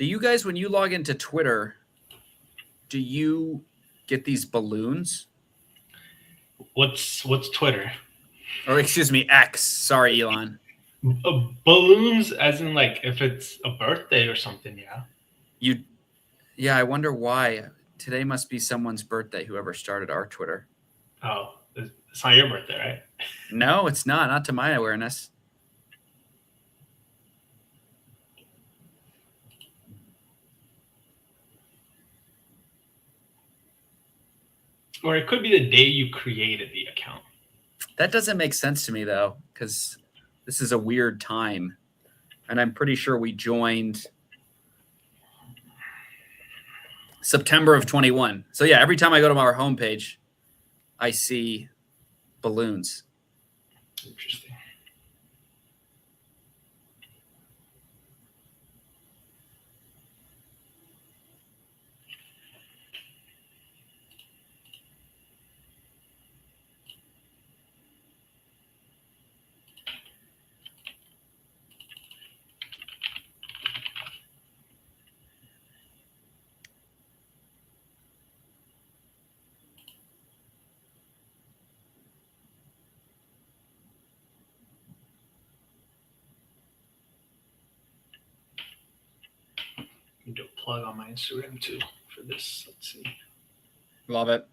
Do you guys, when you log into Twitter, do you get these balloons? What's Twitter? Or excuse me, X. Sorry, Elon. Balloons, as in like if it's a birthday or something. Yeah. Yeah, I wonder why. Today must be someone's birthday, whoever started our Twitter. Oh, it's not your birthday, right? No, it's not to my awareness. Or it could be the day you created the account. That doesn't make sense to me, though, because this is a weird time. And I'm pretty sure we joined September of 21. So, yeah, every time I go to our homepage, I see balloons. Interesting. Do a plug on my Instagram too for this. Let's see. Love it.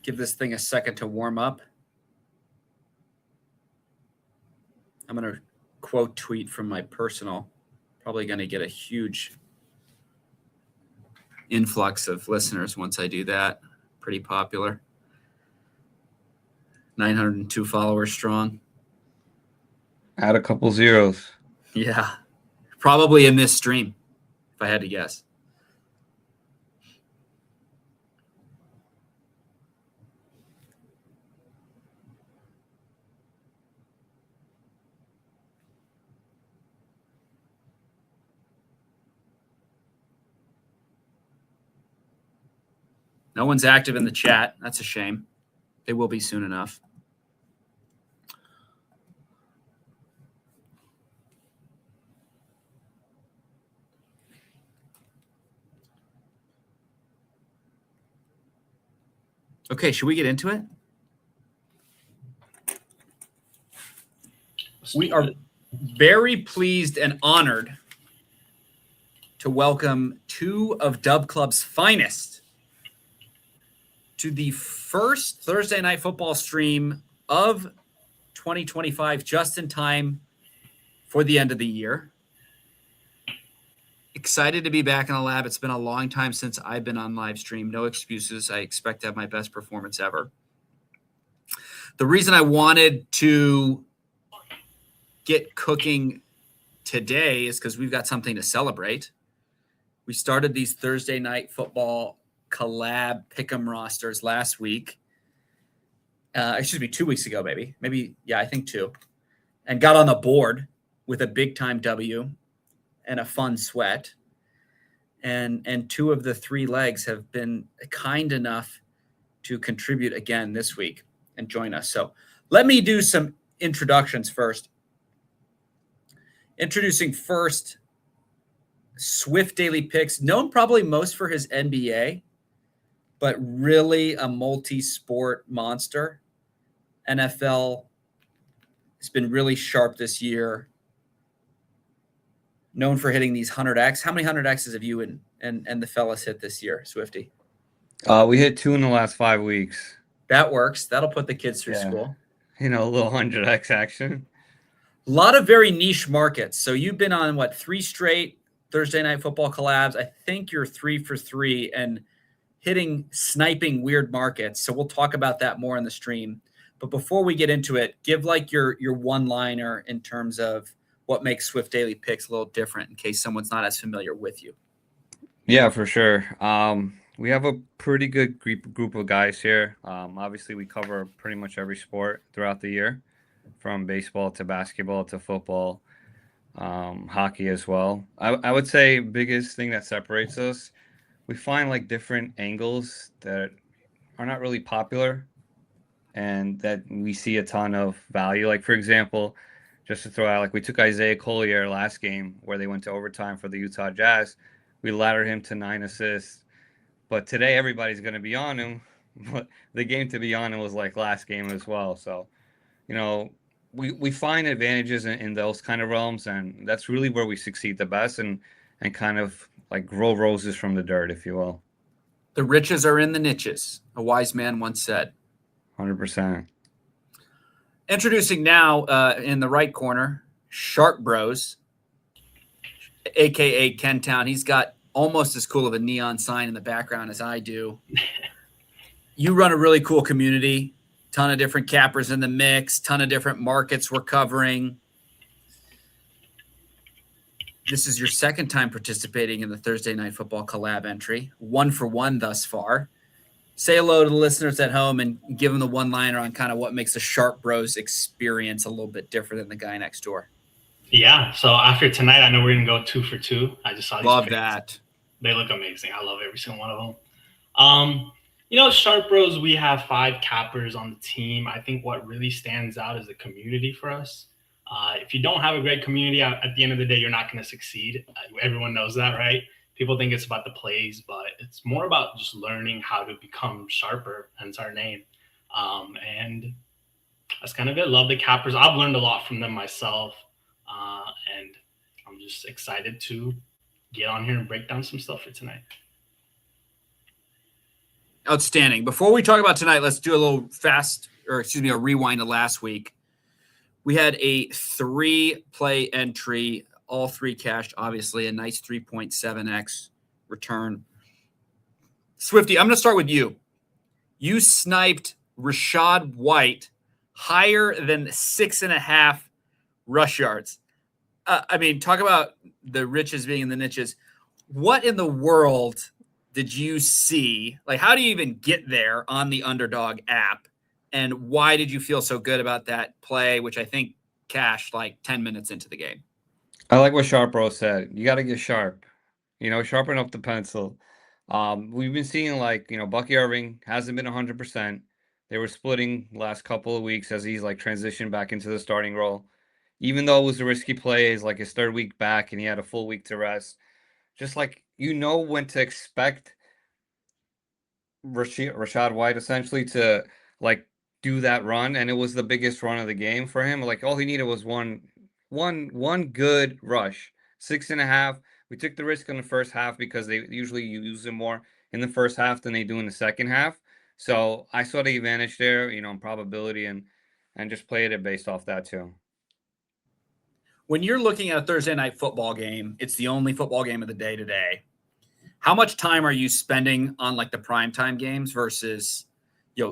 Give this thing a second to warm up. I'm going to quote tweet from my personal. Probably going to get a huge influx of listeners once I do that. Pretty popular. 902 followers strong. Add a couple zeros. Yeah. Probably in this stream, if I had to guess. No one's active in the chat. That's a shame. They will be soon enough. Okay, should we get into it? We are very pleased and honored to welcome two of Dubclub's finest to the first Thursday Night Football stream of 2025, just in time for the end of the year. Excited to be back in the lab. It's been a long time since I've been on live stream. No excuses. I expect to have my best performance ever. The reason I wanted to get cooking today is because we've got something to celebrate. We started these Thursday Night Football collab pick'em rosters last week. 2 weeks ago, maybe, yeah, I think 2, and got on the board with a big time W and a fun sweat. And 2 of the 3 legs have been kind enough to contribute again this week and join us. So let me do some introductions first. Introducing first, Swift Daily Picks, known probably most for his NBA, but really a multi-sport monster. NFL has been really sharp this year. Known for hitting these 100X. How many 100Xs have you and the fellas hit this year, Swifty? We hit 2 in the last 5 weeks. That works. That'll put the kids through school. A little 100X action. A lot of very niche markets. So you've been on, 3 straight Thursday Night Football collabs. I think you're 3 for 3 and sniping weird markets. So we'll talk about that more in the stream. But before we get into it, give your one-liner in terms of what makes Swift Daily Picks a little different in case someone's not as familiar with you. Yeah, for sure. We have a pretty good group of guys here. Obviously, we cover pretty much every sport throughout the year, from baseball to basketball to football, hockey as well. I would say biggest thing that separates us, we find different angles that are not really popular and that we see a ton of value. For example, Just to throw out, like we took Isaiah Collier last game where they went to overtime for the Utah Jazz. We laddered him to 9 assists. But today everybody's going to be on him. But the game to be on him was like last game as well. So, you know, we find advantages in those kind of realms, and that's really where we succeed the best, and kind of like grow roses from the dirt, if you will. The riches are in the niches, a wise man once said. 100%. Introducing now in the right corner, Sharp Bros, a.k.a. Kentown. He's got almost as cool of a neon sign in the background as I do. You run a really cool community, ton of different cappers in the mix, ton of different markets we're covering. This is your second time participating in the Thursday Night Football collab entry, 1 for 1 thus far. Say hello to the listeners at home and give them the one-liner on kind of what makes the Sharp Bros experience a little bit different than the guy next door. Yeah. So after tonight, I know we're gonna go 2 for 2. I just saw these. Love pictures. that. They look amazing. I love every single one of them. Sharp Bros, we have 5 cappers on the team. I think what really stands out is the community for us. If you don't have a great community, at the end of the day, you're not going to succeed. Everyone knows that, right? People think it's about the plays, but it's more about just learning how to become sharper, hence our name. And that's kind of it. Love the cappers. I've learned a lot from them myself. And I'm just excited to get on here and break down some stuff for tonight. Outstanding. Before we talk about tonight, let's do a rewind to last week. We had a 3-play entry, all 3 cashed, obviously, a nice 3.7x return. Swifty, I'm going to start with you. You sniped Rachaad White higher than 6.5 rush yards. Talk about the riches being in the niches. What in the world did you see? Like, how do you even get there on the Underdog app? And why did you feel so good about that play, which I think cashed like 10 minutes into the game? I like what Sharp Bro said. You got to get sharp. Sharpen up the pencil. We've been seeing Bucky Irving hasn't been 100%. They were splitting last couple of weeks as he's transitioned back into the starting role. Even though it was a risky play, it's like his 3rd week back and he had a full week to rest. Just when to expect Rachaad White essentially to do that run, and it was the biggest run of the game for him. All he needed was one good rush. 6.5. We took the risk in the first half because they usually use him more in the first half than they do in the second half. So I saw the advantage there, in probability and just played it based off that too. When you're looking at a Thursday night football game, it's the only football game of the day today. How much time are you spending on the primetime games versus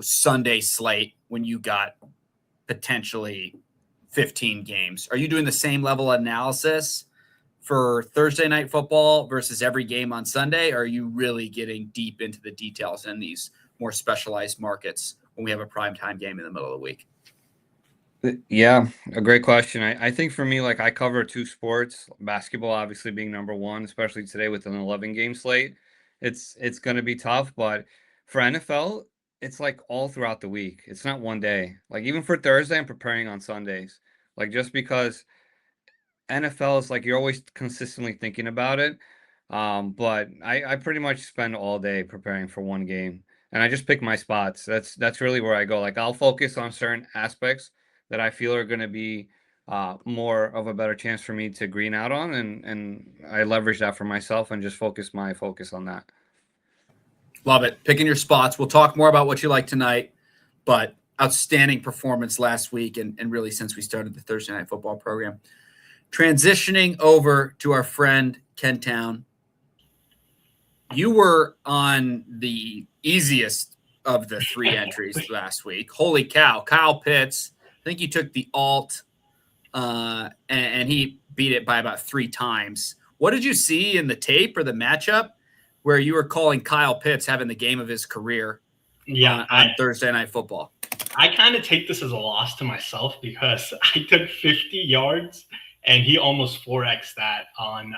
Sunday slate when you got potentially 15 games? Are you doing the same level of analysis for Thursday night football versus every game on Sunday? Or are you really getting deep into the details in these more specialized markets when we have a primetime game in the middle of the week? Yeah, a great question. I think for me, I cover 2 sports, basketball obviously being number 1, especially today with an 11-game slate. It's going to be tough, but for NFL, it's all throughout the week. It's not one day. Even for Thursday, I'm preparing on Sundays. Just because NFL is you're always consistently thinking about it. But I pretty much spend all day preparing for one game, and I just pick my spots. That's really where I go. I'll focus on certain aspects that I feel are going to be more of a better chance for me to green out on, and I leverage that for myself and just focus on that. Love it. Picking your spots. We'll talk more about what you like tonight, but outstanding performance last week and really since we started the Thursday Night Football program. Transitioning over to our friend Kentown. You were on the easiest of the 3 entries last week. Holy cow. Kyle Pitts, I think you took the alt, and he beat it by about 3 times. What did you see in the tape or the matchup where you were calling Kyle Pitts having the game of his career on Thursday Night Football? I kind of take this as a loss to myself because I took 50 yards and he almost 4x that on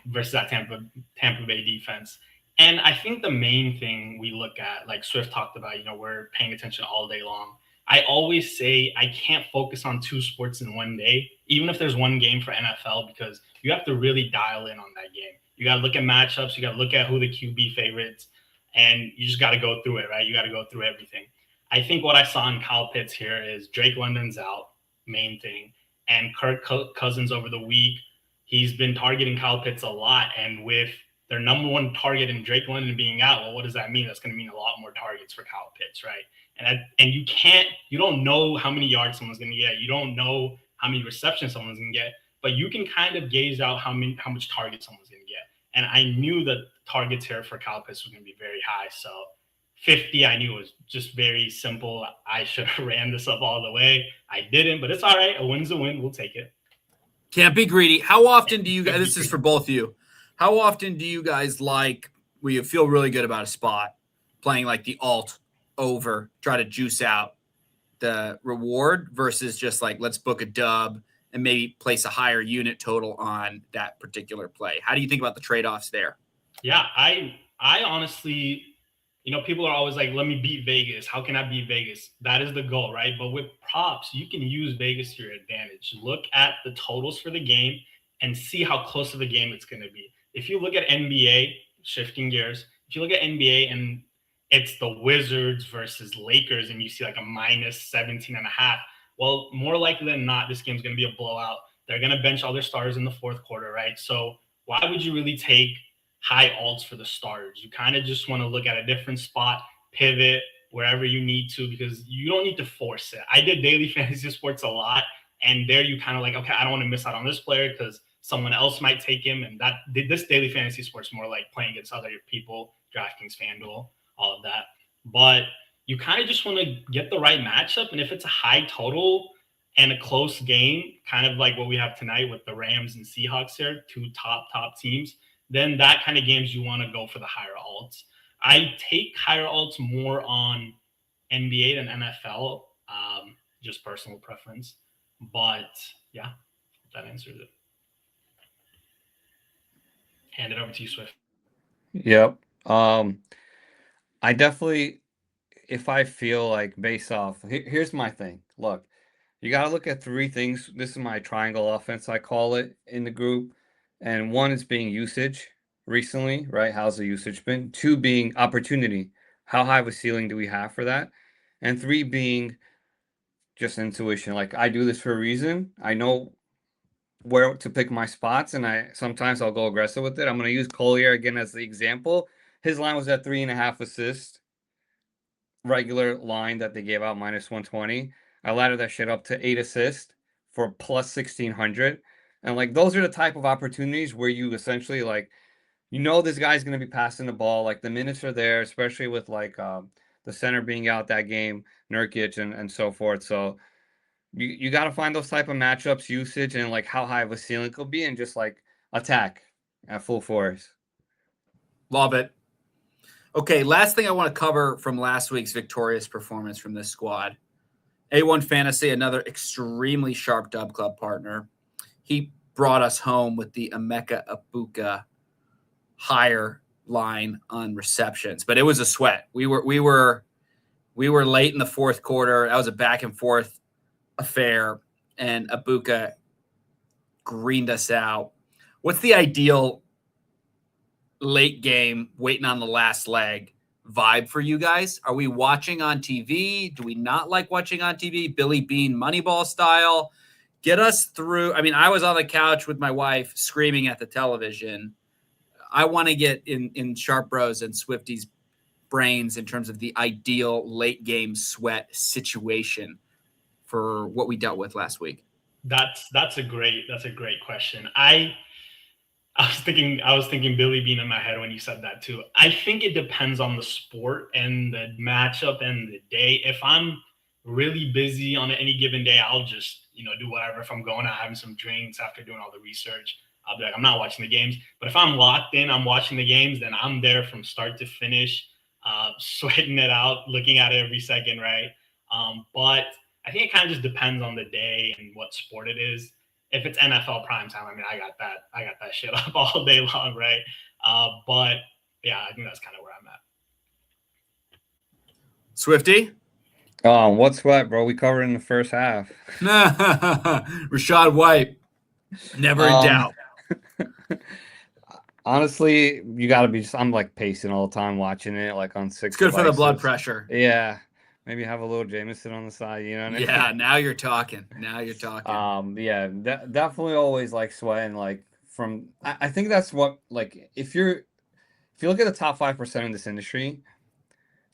versus that Tampa Bay defense. And I think the main thing we look at, like Swift talked about, we're paying attention all day long. I always say I can't focus on 2 sports in one day, even if there's one game for NFL, because you have to really dial in on that game. You got to look at matchups, you got to look at who the QB favorites, and you just got to go through it, right? You got to go through everything. I think what I saw in Kyle Pitts here is Drake London's out, main thing, and Kirk Cousins over the week. He's been targeting Kyle Pitts a lot, and with their number one target in Drake London being out, well, what does that mean? That's going to mean a lot more targets for Kyle Pitts, right? And you don't know how many yards someone's going to get. You don't know how many receptions someone's going to get, but you can kind of gauge out how much target someone's going to get. And I knew that targets here for Kyle Pitts was going to be very high. So 50, I knew was just very simple. I should have ran this up all the way. I didn't, but it's all right. A win's a win. We'll take it. Can't be greedy. How often do you guys, this is for both of you, how often do you guys like, where you feel really good about a spot, playing like the alt over, try to juice out the reward versus just like, let's book a dub and maybe place a higher unit total on that particular play? How do you think about the trade-offs there? Yeah, I honestly, people are always like, let me beat Vegas. How can I beat Vegas? That is the goal, right? But with props, you can use Vegas to your advantage. Look at the totals for the game and see how close of a game it's going to be. If you look at NBA, shifting gears, if you look at NBA and it's the Wizards versus Lakers and you see like a minus 17.5, well, more likely than not, this game's going to be a blowout. They're going to bench all their stars in the fourth quarter, right? So why would you really take high alts for the starters? You kind of just want to look at a different spot, pivot wherever you need to, because you don't need to force it. I did daily fantasy sports a lot, and there you kind of like, okay, I don't want to miss out on this player because someone else might take him. And that this daily fantasy sports more like playing against other people, DraftKings, FanDuel, all of that. But you kind of just want to get the right matchup. And if it's a high total and a close game, kind of like what we have tonight with the Rams and Seahawks here, two top teams, then that kind of games you want to go for the higher alts. I take higher alts more on NBA than NFL, just personal preference. But yeah, that answers it. Hand it over to you, Swift. Yep. I definitely, if I feel like based off, here's my thing. Look, you got to look at 3 things. This is my triangle offense, I call it, in the group. And 1 is being usage recently, right? How's the usage been? 2 being opportunity. How high of a ceiling do we have for that? And 3 being just intuition. Like, I do this for a reason. I know where to pick my spots, and sometimes I'll go aggressive with it. I'm going to use Collier again as the example. His line was at 3.5 assists, regular line that they gave out minus 120. I laddered that shit up to 8 assists for plus 1600. And like, those are the type of opportunities where you essentially like, this guy's going to be passing the ball. Like, the minutes are there, especially with like the center being out that game, Nurkic and so forth. So you got to find those type of matchups, usage, and like how high of a ceiling could be, and just like attack at full force. Love it. Okay, last thing I want to cover from last week's victorious performance from this squad. A1 Fantasy, another extremely sharp Dubclub partner. He brought us home with the Emeka Ibuka higher line on receptions, but it was a sweat. We were late in the fourth quarter. That was a back and forth affair, and Ibuka greened us out. What's the ideal late game, waiting on the last leg vibe for you guys? Are we watching on TV? Do we not like watching on TV? Billy Bean Moneyball style? Get us through. I mean, I was on the couch with my wife screaming at the television. I want to get in Sharp Bros and Swifty's brains in terms of the ideal late game sweat situation for what we dealt with last week. That's a great question. I was thinking Billy Bean in my head when you said that too. I think it depends on the sport and the matchup and the day. If I'm really busy on any given day, I'll just, do whatever. If I'm going out having some drinks after doing all the research, I'll be like, I'm not watching the games. But if I'm locked in, I'm watching the games, then I'm there from start to finish, sweating it out, looking at it every second, right? But I think it kind of just depends on the day and what sport it is. If it's NFL primetime, I mean, I got that shit up all day long, right? But yeah, I think that's kind of where I'm at. Swifty? What's what, bro? We covered in the first half. Rashad White, never in Um, doubt. Honestly, you got to be. I'm like pacing all the time, watching it like on It's six good for the blood devices. pressure. Yeah, maybe have a little Jameson on the side. You know what I mean? Yeah, now you're talking. Now you're talking. Yeah, definitely always like sweating. Like from, I think that's what like if you look at the top 5% in this industry,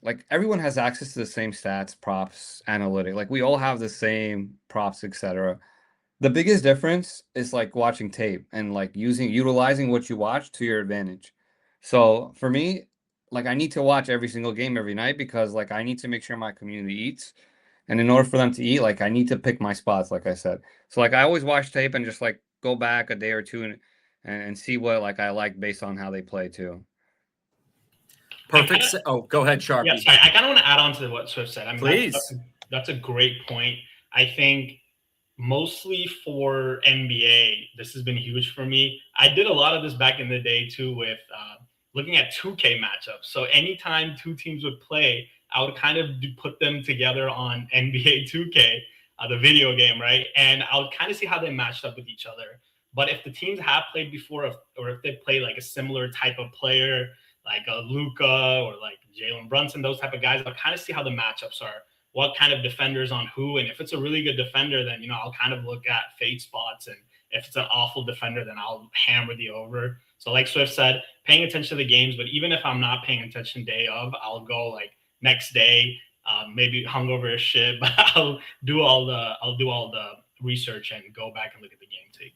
like everyone has access to the same stats, props, analytic. Like we all have the same props, etc. The biggest difference is like watching tape and like utilizing what you watch to your advantage. So for me, like I need to watch every single game every night because like I need to make sure my community eats. And in order for them to eat, like I need to pick my spots, like I said. So like I always watch tape and just like go back a day or two and see what like I like based on how they play too. Perfect. Oh, go ahead, Yeah, Sharpie. sorry. I kind of want to add on to what Swift said. I mean, Please. that's a great point. I think mostly for NBA, this has been huge for me. I did a lot of this back in the day too with looking at 2K matchups. So anytime two teams would play, I would kind of put them together on NBA 2K, the video game, right? And I would kind of see how they matched up with each other. But if the teams have played before, or if they play like a similar type of player, like a Luca or like Jalen Brunson, those type of guys, I'll kind of see how the matchups are, what kind of defenders on who. And if it's a really good defender, then, I'll kind of look at fade spots. And if it's an awful defender, then I'll hammer the over. So like Swift said, paying attention to the games, but even if I'm not paying attention day of, I'll go like next day, maybe hungover as shit, but I'll do all the research and go back and look at the game tape.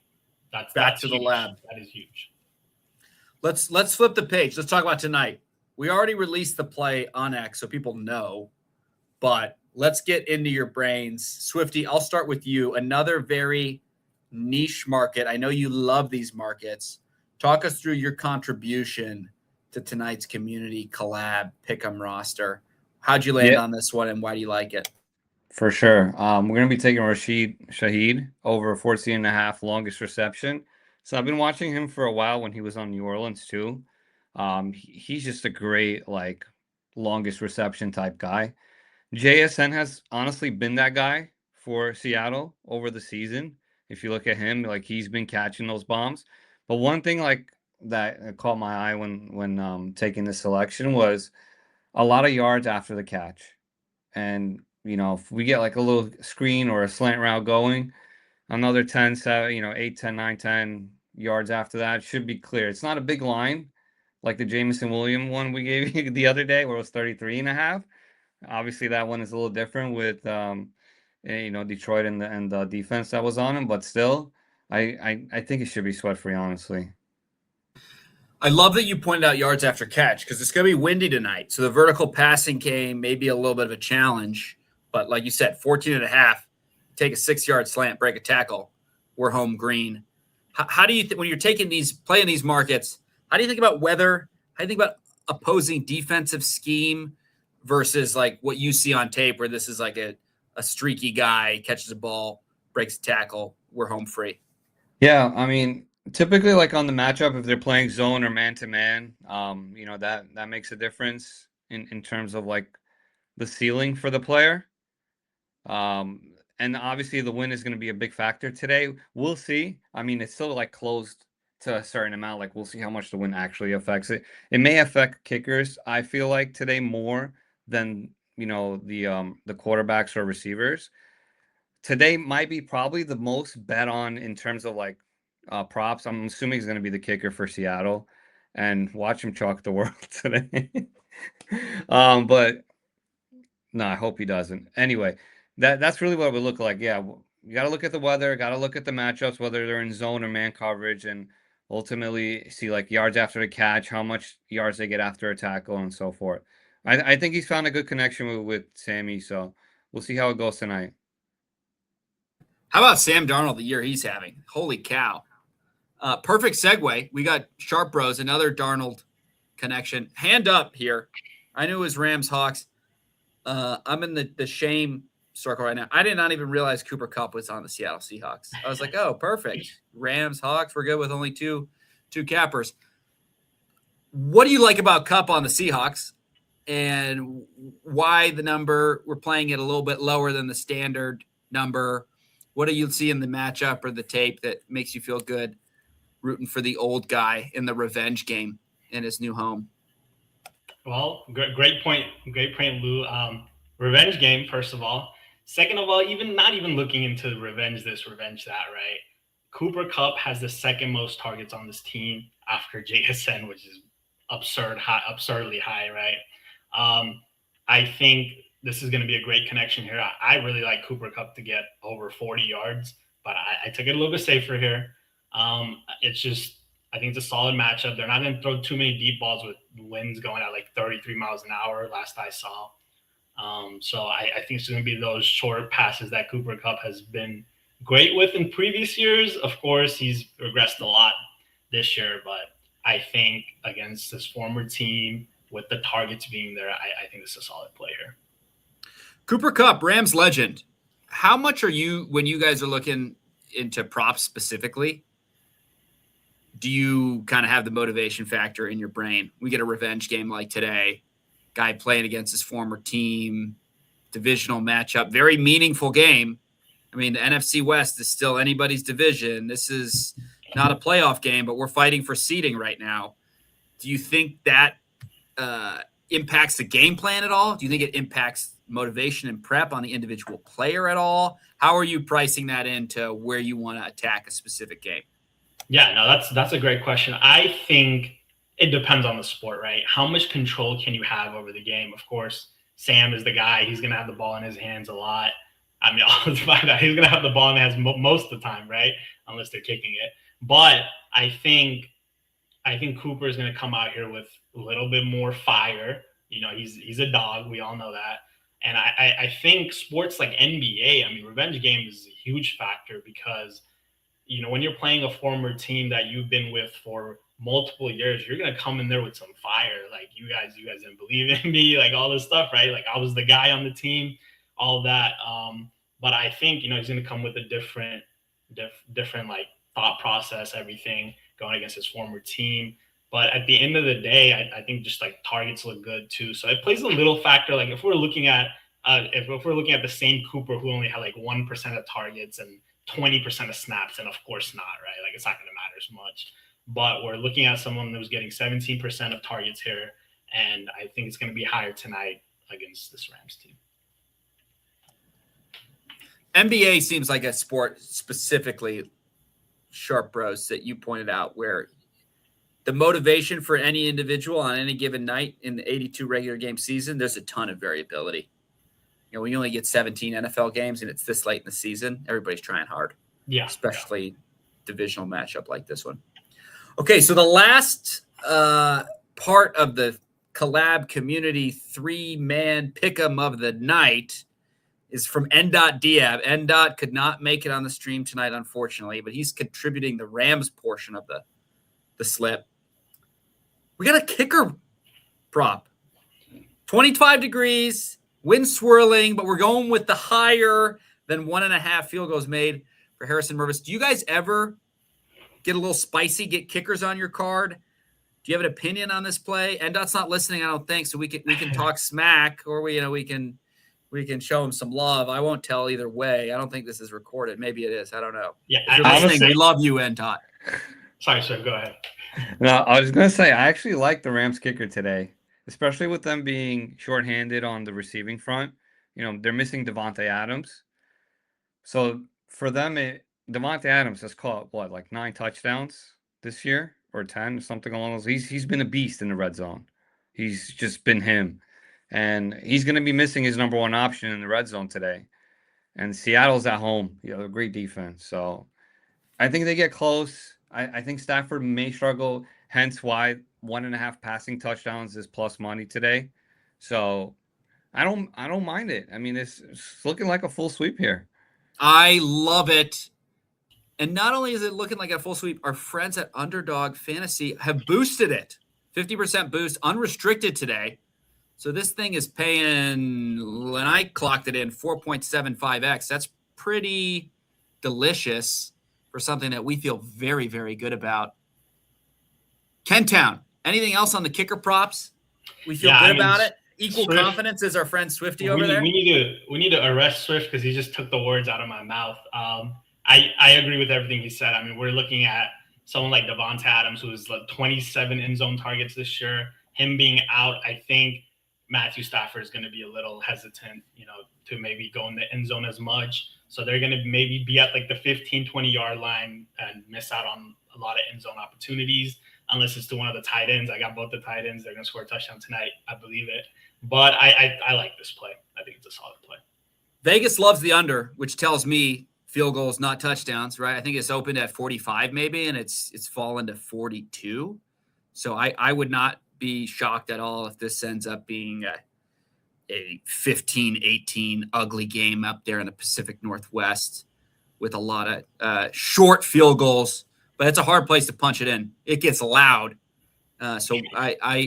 That's to the huge. lab. That is huge. Let's flip the page. Let's talk about tonight. We already released the play on X, so people know, but let's get into your brains. Swifty, I'll start with you. Another very niche market. I know you love these markets. Talk us through your contribution to tonight's community collab pick'em roster. How'd you land on this one, and why do you like it? For sure. We're going to be taking Rashid Shaheed over 14.5 longest reception. So I've been watching him for a while when he was on New Orleans too. He's just a great like longest reception type guy. JSN has honestly been that guy for Seattle over the season. If you look at him, like he's been catching those bombs. But one thing like that caught my eye when taking this selection was a lot of yards after the catch. And if we get like a little screen or a slant route going, another 10, 7, 8, 10, 9, 10 yards after that should be clear. It's not a big line like the Jameson Williams one we gave you the other day where it was 33.5. Obviously, that one is a little different with Detroit and the defense that was on him, but still, I think it should be sweat free, honestly. I love that you pointed out yards after catch because it's going to be windy tonight. So the vertical passing game may be a little bit of a challenge. But like you said, 14.5, take a 6-yard slant, break a tackle. We're home green. How do you when you're playing these markets, how do you think about weather? How do you think about opposing defensive scheme versus like what you see on tape where this is like a streaky guy, catches a ball, breaks a tackle, we're home free? Yeah, I mean, typically like on the matchup, if they're playing zone or man to man, that makes a difference in terms of like the ceiling for the player. And obviously the win is going to be a big factor today. We'll see. I mean, it's still like closed to a certain amount. Like we'll see how much the win actually affects it. It may affect kickers, I feel like today more than, the quarterbacks or receivers. Today might be probably the most bet on in terms of like props. I'm assuming he's going to be the kicker for Seattle and watch him chalk the world today. But no, I hope he doesn't. Anyway, that's really what it would look like. Yeah, you got to look at the weather, got to look at the matchups, whether they're in zone or man coverage, and ultimately see like yards after the catch, how much yards they get after a tackle, and so forth. I think he's found a good connection with Sammy, so we'll see how it goes tonight. How about Sam Darnold, the year he's having? Holy cow. Perfect segue. We got Sharp Bros, another Darnold connection. Hand up here. I knew it was Rams Hawks. I'm in the shame circle right now. I did not even realize Cooper Kupp was on the Seattle Seahawks. I was like, oh, perfect. Rams, Hawks, we're good with only two cappers. What do you like about Kupp on the Seahawks? and why the number. We're playing it a little bit lower than the standard number. What do you see in the matchup or the tape that makes you feel good rooting for the old guy in the revenge game in his new home? Well, great point. Great point, Lou. Revenge game, first of all. Second of all, even not even looking into revenge this, revenge that, right? Cooper Kupp has the second most targets on this team after JSN, which is absurdly high, right? I think this is going to be a great connection here. I really like Cooper Kupp to get over 40 yards, but I took it a little bit safer here. It's just, I think it's a solid matchup. They're not going to throw too many deep balls with winds going at like 33 miles an hour, last I saw. So I think it's going to be those short passes that Cooper Kupp has been great with in previous years. Of course, he's regressed a lot this year, but I think against his former team, with the targets being there, I think this is a solid play here. Cooper Kupp, Rams legend. How much are you, when you guys are looking into props specifically, do you kind of have the motivation factor in your brain? We get a revenge game like today, guy playing against his former team, divisional matchup, very meaningful game. I mean, the NFC West is still anybody's division. This is not a playoff game, but we're fighting for seeding right now. Do you think that impacts the game plan at all? Do you think it impacts motivation and prep on the individual player at all? How are you pricing that into where you want to attack a specific game? Yeah, no, that's a great question. I think it depends on the sport, right? How much control can you have over the game? Of course, Sam is the guy. He's going to have the ball in his hands a lot. I mean, he's going to have the ball in his hands most of the time, right? Unless they're kicking it. But I think Cooper is going to come out here with a little bit more fire. You know, he's a dog. We all know that. And I think sports like NBA, I mean, revenge game is a huge factor because, you know, when you're playing a former team that you've been with for multiple years, you're going to come in there with some fire. Like, you guys didn't believe in me, like all this stuff, right? Like, I was the guy on the team, all that. But I think, you know, he's going to come with a different like thought process, everything going against his former team. But at the end of the day, I think just like targets look good too. So it plays a little factor. Like if we're looking at the same Cooper who only had like 1% of targets and 20% of snaps, and of course not, right? Like it's not going to matter as much. But we're looking at someone that was getting 17% of targets here, and I think it's going to be higher tonight against this Rams team. NBA seems like a sport specifically, Sharp Bros, that you pointed out, where the motivation for any individual on any given night in the 82 regular game season, there's a ton of variability. You know, when you only get 17 NFL games and it's this late in the season, everybody's trying hard. Yeah. Especially divisional matchup like this one. Okay, so the last part of the collab community 3-man pick'em of the night is from N.Diab. N. could not make it on the stream tonight, unfortunately, but he's contributing the Rams portion of the slip. We got a kicker prop. 25 degrees, wind swirling, but we're going with the higher than 1.5 field goals made for Harrison Mervis. Do you guys ever get a little spicy, get kickers on your card? Do you have an opinion on this play? N.'s not listening, I don't think, so we can talk smack, or we can show him some love. I won't tell either way. I don't think this is recorded. Maybe it is. I don't know. Yeah, if you're listening, we love you, N. Sorry, sir. Go ahead. No, I was going to say, I actually like the Rams kicker today, especially with them being shorthanded on the receiving front. You know, they're missing Devontae Adams. So for them, Devontae Adams has caught, like 9 touchdowns this year or 10, something along those. He's been a beast in the red zone. He's just been him. And he's going to be missing his number one option in the red zone today. And Seattle's at home. You know, a great defense. So I think they get close. I think Stafford may struggle, hence why 1.5 passing touchdowns is plus money today. So I don't mind it. I mean, it's looking like a full sweep here. I love it. And not only is it looking like a full sweep, our friends at Underdog Fantasy have boosted it. 50% boost, unrestricted today. So this thing is paying, when I clocked it in, 4.75x. That's pretty delicious for something that we feel very, very good about. Kentown, anything else on the kicker props? We feel good about it? equal Swift. confidence as our friend Swifty over there? We need to arrest Swift because he just took the words out of my mouth. I agree with everything he said. I mean, we're looking at someone like Devonta Adams, who has like 27 end zone targets this year. Him being out, I think Matthew Stafford is going to be a little hesitant, to maybe go in the end zone as much. So they're going to maybe be at like the 15, 20-yard line and miss out on a lot of end zone opportunities, unless it's to one of the tight ends. I got both the tight ends. They're going to score a touchdown tonight. I believe it. But I like this play. I think it's a solid play. Vegas loves the under, which tells me field goals, not touchdowns, right? I think it's opened at 45 maybe, and it's fallen to 42. So I would not be shocked at all if this ends up being a 15-18 ugly game up there in the Pacific Northwest with a lot of short field goals. But it's a hard place to punch it in. It gets loud. So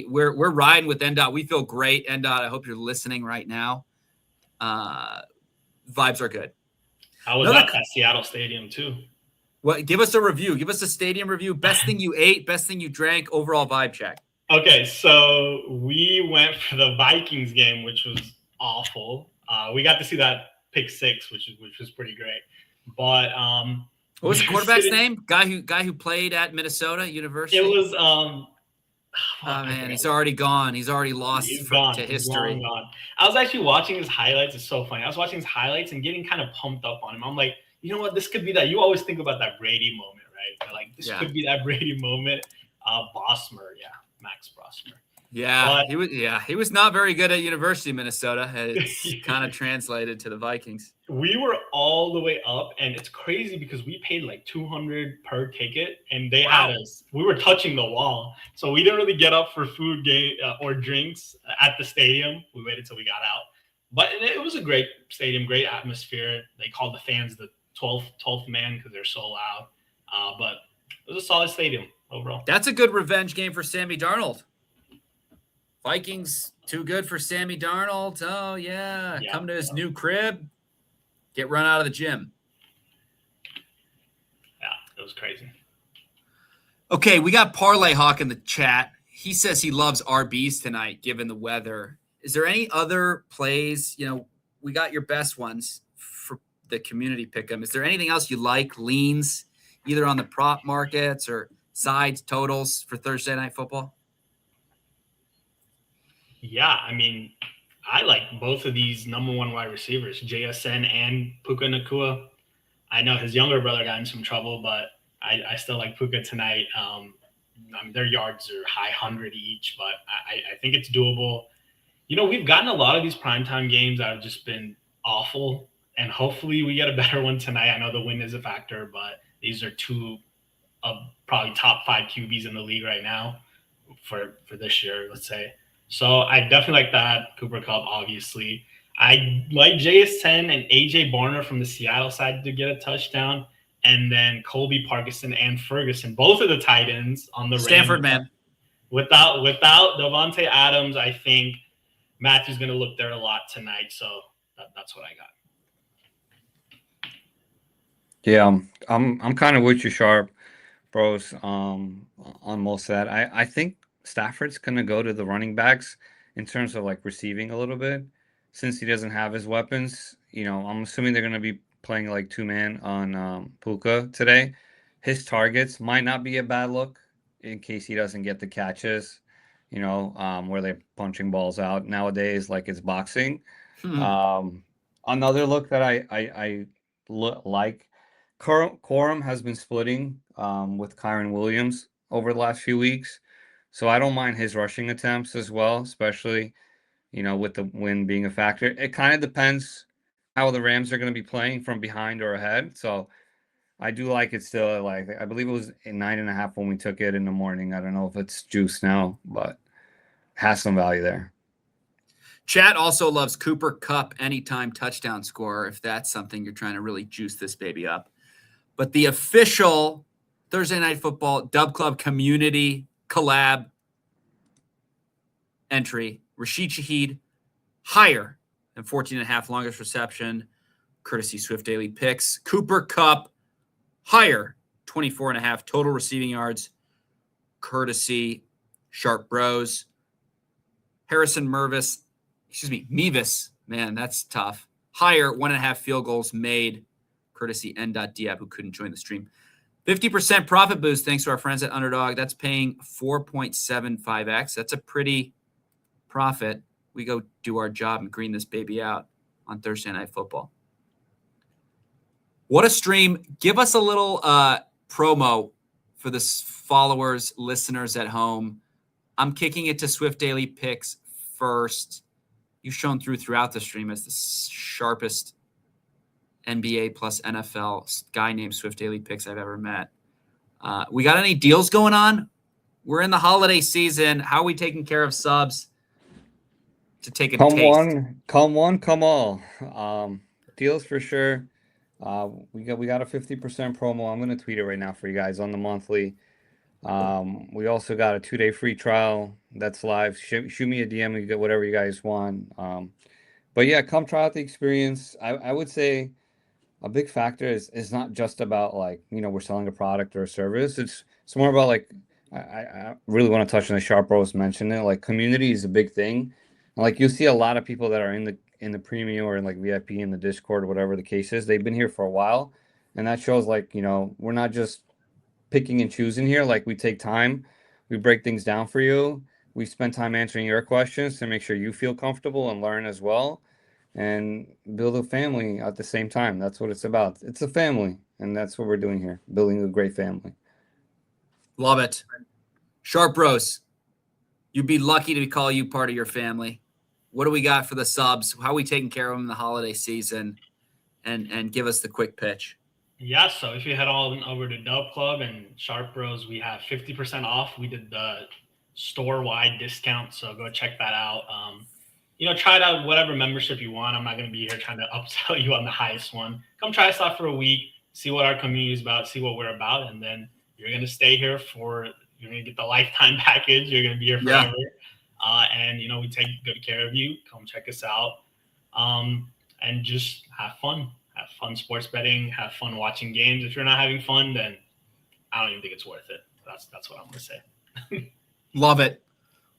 we're riding with NDOT. We feel great, NDOT. I hope you're listening right now. Vibes are good. I was at that Seattle stadium too. Well, give us a review. Give us a stadium review. Best thing you ate, best thing you drank, overall vibe check. Okay, so we went for the Vikings game, which was awful. We got to see that pick six, which was pretty great. But what was the quarterback's name? Guy who played at Minnesota University. It was oh man, he's already gone. He's already lost to history. Gone. I was actually watching his highlights. It's so funny. I was watching his highlights and getting kind of pumped up on him. I'm like, you know what? This could be that. You always think about that Brady moment, right? Like this could be that Brady moment. Bosmer, Max Bosmer. Yeah, he was not very good at University of Minnesota. It's kind of translated to the Vikings. We were all the way up, and it's crazy because we paid like $200 per ticket, and they had us. We were touching the wall, so we didn't really get up for food or drinks at the stadium. We waited till we got out, but it was a great stadium, great atmosphere. They called the fans the 12th man because they're so loud, but it was a solid stadium overall. That's a good revenge game for Sammy Darnold. Vikings too good for Sammy Darnold. Oh yeah, come to his new crib, get run out of the gym. Yeah, it was crazy. Okay, we got Parlay Hawk in the chat. He says he loves RBs tonight, given the weather. Is there any other plays? We got your best ones for the community pick'em. Is there anything else you like? Leans, either on the prop markets or sides, totals for Thursday Night Football? Yeah, I mean, I like both of these number one wide receivers, JSN and Puka Nacua. I know his younger brother got in some trouble, but I still like Puka tonight. Their yards are high 100 each, but I think it's doable. We've gotten a lot of these primetime games that have just been awful, and hopefully we get a better one tonight. I know the win is a factor, but these are two of probably top 5 QBs in the league right now for this year, let's say. So I definitely like that. Cooper Kupp, obviously. I like JS10 and AJ Barner from the Seattle side to get a touchdown. And then Colby Parkinson and Ferguson, both of the tight ends on the Stanford Rams. man. Without Devontae Adams, I think Matthew's going to look there a lot tonight. So that's what I got. Yeah, I'm kind of with you, Sharp, bros, on most of that. I think Stafford's going to go to the running backs in terms of like receiving a little bit, since he doesn't have his weapons. I'm assuming they're going to be playing like 2-man on Puka today. His targets might not be a bad look in case he doesn't get the catches, where they're punching balls out nowadays like it's boxing. Another look that I like, Corum has been splitting with Kyron Williams over the last few weeks. So I don't mind his rushing attempts as well, especially, with the win being a factor. It kind of depends how the Rams are going to be playing from behind or ahead. So I do like it still. Like, I believe it was 9.5 when we took it in the morning. I don't know if it's juice now, but has some value there. Chat also loves Cooper Kupp anytime touchdown scorer, if that's something you're trying to really juice this baby up. But the official Thursday Night Football Dubclub community collab entry, Rashid Shaheed, higher than 14.5 longest reception, courtesy Swift Daily Picks. Cooper Kupp, higher, 24.5 total receiving yards, courtesy Sharp Bros. Harrison Mervis, Mevis. Man, that's tough. Higher, 1.5 field goals made, courtesy N.Diab, who couldn't join the stream. 50% profit boost thanks to our friends at Underdog. That's paying 4.75x. That's a pretty profit. We go do our job and green this baby out on Thursday Night Football. What a stream. Give us a little promo for the followers, listeners at home. I'm kicking it to Swift Daily Picks first. You've shown throughout the stream as the sharpest NBA plus NFL guy named Swift Daily Picks I've ever met. We got any deals going on? We're in the holiday season. How are we taking care of subs to take a taste? Come one, come all. Deals for sure. We got a 50% promo. I'm gonna tweet it right now for you guys on the monthly. We also got a 2-day free trial that's live. Shoot me a DM. You get whatever you guys want. But yeah, come try out the experience. I would say a big factor is not just about like, we're selling a product or a service. It's more about like, I really want to touch on the Sharp Bros mentioned it. Like community is a big thing. Like you'll see a lot of people that are in the premium or in like VIP in the Discord or whatever the case is. They've been here for a while, and that shows like, we're not just picking and choosing here. Like we take time, we break things down for you. We spend time answering your questions to make sure you feel comfortable and learn as well, and build a family at the same time. That's what it's about. It's a family, and that's what we're doing here, building a great family. Love it. Sharp Bros, you'd be lucky to call you part of your family. What do we got for the subs? How are we taking care of them in the holiday season? And give us the quick pitch. Yeah, so if you head on over to Dubclub and Sharp Bros, we have 50% off. We did the store-wide discount, so go check that out. Try out whatever membership you want. I'm not going to be here trying to upsell you on the highest one. Come try us out for a week, see what our community is about, see what we're about, and then you're going to stay here you're going to get the lifetime package. You're going to be here forever. Yeah. And we take good care of you. Come check us out. And just have fun. Have fun sports betting. Have fun watching games. If you're not having fun, then I don't even think it's worth it. That's what I'm going to say. Love it.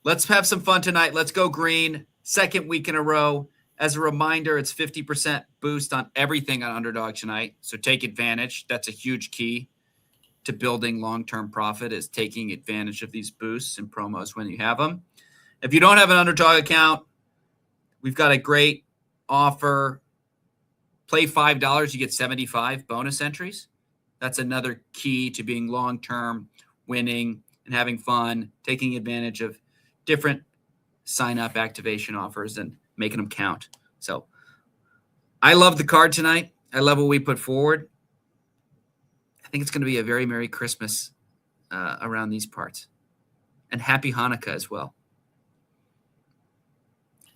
Let's have some fun tonight. Let's go green. Second week in a row. As a reminder, it's 50% boost on everything on Underdog tonight. So take advantage. That's a huge key to building long-term profit, is taking advantage of these boosts and promos when you have them. If you don't have an Underdog account, we've got a great offer. Play $5, you get 75 bonus entries. That's another key to being long-term, winning, and having fun, taking advantage of different sign-up activation offers and making them count. So I love the card tonight. I love what we put forward. I think it's going to be a very Merry Christmas around these parts. And Happy Hanukkah as well.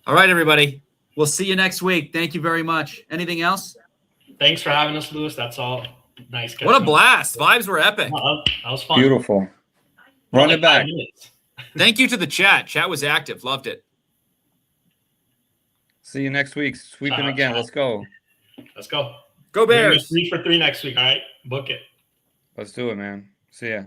All right, everybody. We'll see you next week. Thank you very much. Anything else? Thanks for having us, Lewis. That's all. Nice. What a blast. Vibes were epic. That was fun. Beautiful. Run it back. Thank you to the chat. Chat was active. Loved it. See you next week. Sweeping again. Let's go. Let's go. Go Bears. 3 for 3 next week. All right. Book it. Let's do it, man. See ya.